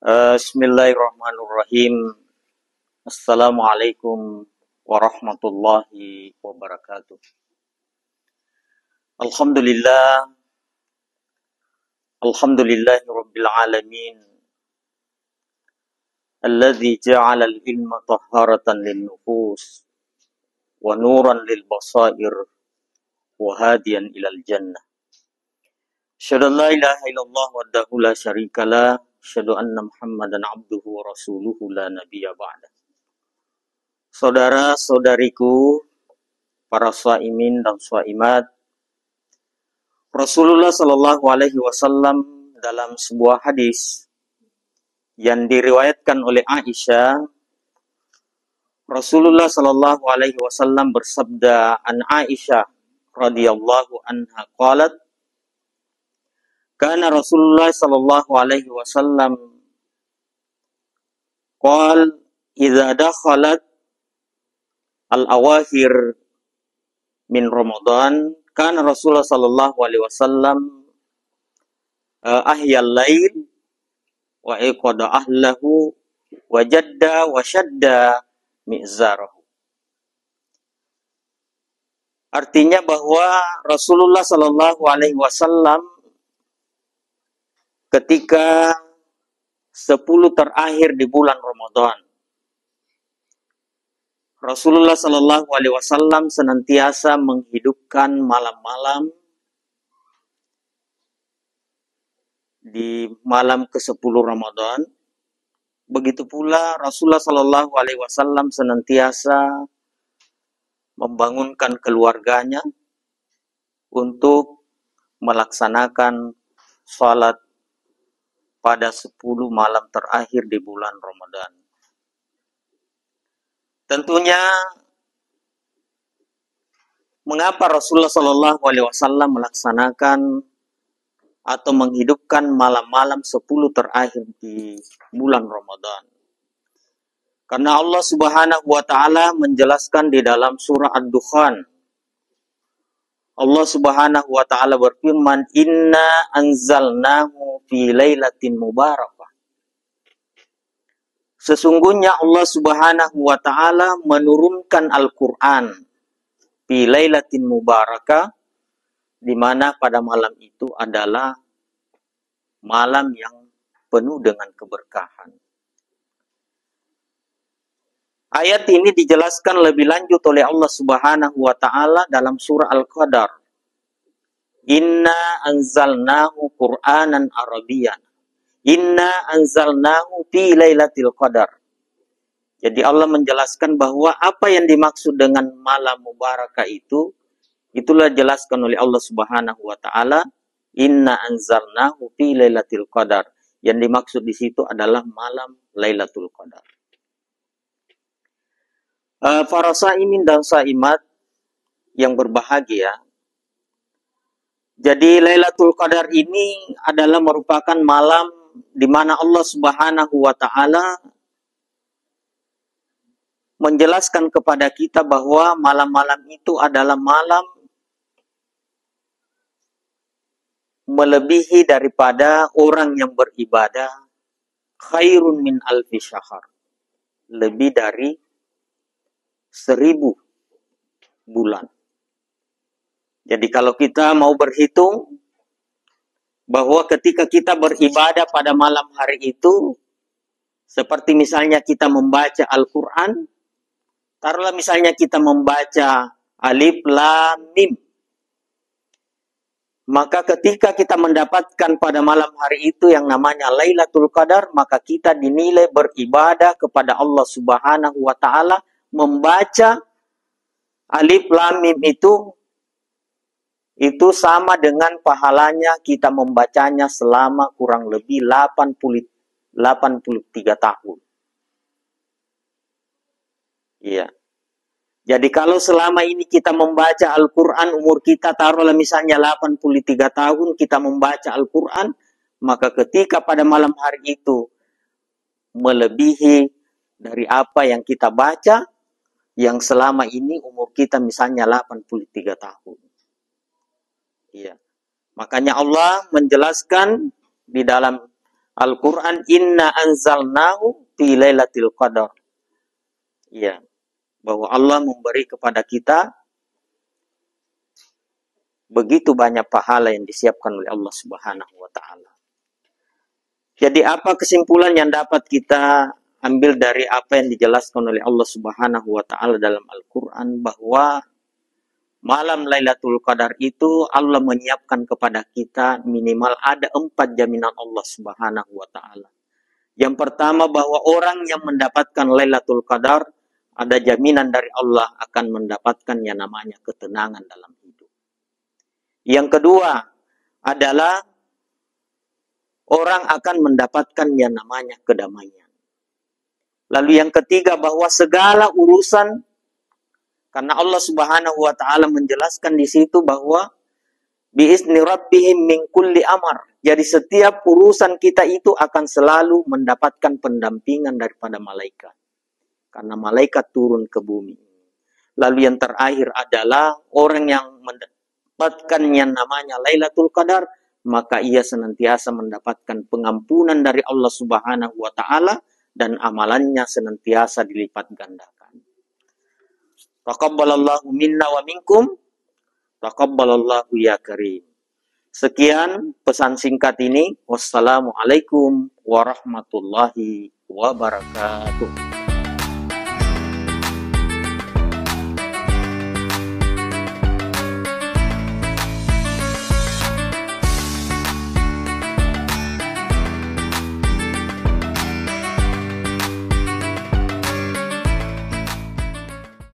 Bismillahirrahmanirrahim. Assalamualaikum warahmatullahi wabarakatuh. Alhamdulillah, alhamdulillahi rabbil alamin. Alladzi ja'ala al-ilma tahharatan lin-nufus wa nuran lil-basair wa hadiyan ilal jannah. Asyhadu an la ilaha illallah wahdahu la syarikalah, asyhadu anna Muhammadan abduhu wa rasuluhu la nabiyya ba'da. Saudara-saudariku, para shaimin dan shaimat, Rasulullah Shallallahu Alaihi Wasallam dalam sebuah hadis yang diriwayatkan oleh Aisyah, Rasulullah Shallallahu Alaihi Wasallam bersabda, an Aisyah radhiyallahu anha qalat, kana Rasulullah Shallallahu Alaihi Wasallam qal idza dakhalat al-awakhir min Ramadan, kan Rasulullah sallallahu alaihi wasallam ahyal lail wa iqada ahlahu wa jadda wa shadda mi'zarahu. Artinya bahwa Rasulullah sallallahu alaihi wasallam ketika 10 terakhir di bulan Ramadan, Rasulullah Shallallahu Alaihi Wasallam senantiasa menghidupkan malam-malam di malam ke-10 Ramadan. Begitu pula Rasulullah Shallallahu Alaihi Wasallam senantiasa membangunkan keluarganya untuk melaksanakan salat pada 10 malam terakhir di bulan Ramadan. Tentunya, mengapa Rasulullah Shallallahu Alaihi Wasallam melaksanakan atau menghidupkan malam-malam 10 terakhir di bulan Ramadan? Karena Allah Subhanahu Wa Taala menjelaskan di dalam surah Ad-Dukhan. Allah Subhanahu Wa Taala berfirman, Inna anzalnahu fi lailatin mubarakah. Sesungguhnya Allah Subhanahu wa Ta'ala menurunkan Al-Quran fi lailatin mubarakah, di mana pada malam itu adalah malam yang penuh dengan keberkahan. Ayat ini dijelaskan lebih lanjut oleh Allah Subhanahu wa Ta'ala dalam surah Al-Qadar. Inna anzalnahu Qur'anan Arabiyyan. Inna anzalnahu fi lailatul qadar. Jadi Allah menjelaskan bahwa apa yang dimaksud dengan malam mubarakah itu, itulah jelaskan oleh Allah Subhanahu wa Ta'ala, Inna anzalnahu fi lailatul qadar. Yang dimaksud di situ adalah malam Lailatul Qadar. Para shaimin dan shaimat yang berbahagia, jadi Lailatul Qadar ini adalah merupakan malam di mana Allah Subhanahu wa Ta'ala menjelaskan kepada kita bahwa malam-malam itu adalah malam melebihi daripada orang yang beribadah, khairun min alfi syahr, lebih dari 1000 bulan. Jadi kalau kita mau berhitung bahwa ketika kita beribadah pada malam hari itu, seperti misalnya kita membaca Al-Quran, taruhlah misalnya kita membaca Alif Lam Mim, maka ketika kita mendapatkan pada malam hari itu yang namanya Lailatul Qadar, maka kita dinilai beribadah kepada Allah Subhanahu wa Ta'ala, membaca Alif Lam Mim itu sama dengan pahalanya kita membacanya selama kurang lebih 83 tahun. Iya. Jadi kalau selama ini kita membaca Al-Quran, umur kita taruhlah misalnya 83 tahun, kita membaca Al-Quran, maka ketika pada malam hari itu melebihi dari apa yang kita baca, yang selama ini umur kita misalnya 83 tahun. Iya. Makanya Allah menjelaskan di dalam Al-Quran, inna anzalnahu fi lailatul qadar. Ya, bahwa Allah memberi kepada kita begitu banyak pahala yang disiapkan oleh Allah Subhanahu wa taala. Jadi apa kesimpulan yang dapat kita ambil dari apa yang dijelaskan oleh Allah Subhanahu wa taala dalam Al-Qur'an, bahwa malam Lailatul Qadar itu Allah menyiapkan kepada kita minimal ada 4 jaminan Allah Subhanahu wa taala. Yang pertama, bahwa orang yang mendapatkan Lailatul Qadar ada jaminan dari Allah akan mendapatkan yang namanya ketenangan dalam hidup. Yang kedua adalah orang akan mendapatkan yang namanya kedamaian. Lalu yang ketiga, bahwa segala urusan, karena Allah Subhanahu wa taala menjelaskan di situ bahwa biizni rabbihim min kulli amar. Jadi setiap urusan kita itu akan selalu mendapatkan pendampingan daripada malaikat. Karena malaikat turun ke bumi. Lalu yang terakhir adalah orang yang mendapatkan yang namanya Lailatul Qadar, maka ia senantiasa mendapatkan pengampunan dari Allah Subhanahu wa taala dan amalannya senantiasa dilipat gandakan. Taqabbalallahu minna wa minkum, taqabbalallahu ya karim. Sekian pesan singkat ini. Wassalamualaikum warahmatullahi wabarakatuh.